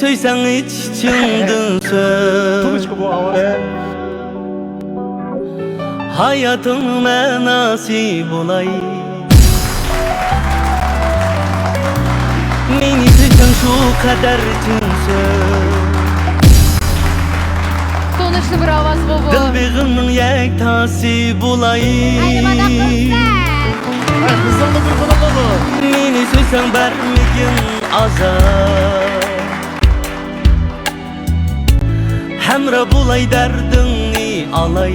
söysen hiç içinden söz. Hayatın mənası bulay. Meni söysen şu kadar için söz. Солнечный бравас Вова. Dilbağının yektası bulay. Meni söysen vermegin azar. Hemra bulay derdini alay.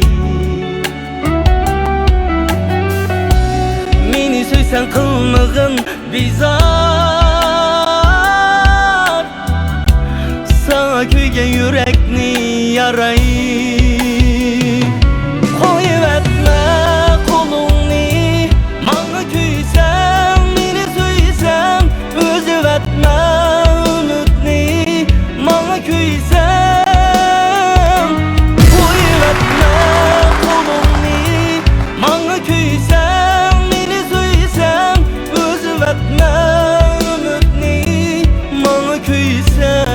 Meni söysen kılmığın bizar. Sana köyge yürekni yaray. Koyup etme kolunu, bana küysem, meni söysem, özüp etme ümitni, bana küysem. Koyup etme kolunu, bana küysem, meni söysem, özüp etme ümitni, bana küysem.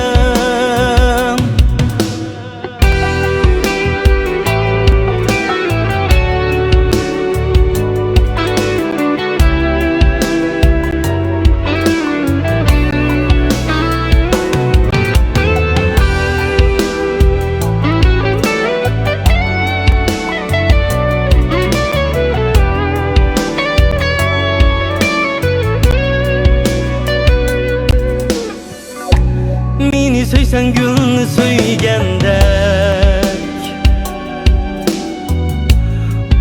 Meni söysen gülünü söygendek,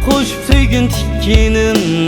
koşup söygün tikkinin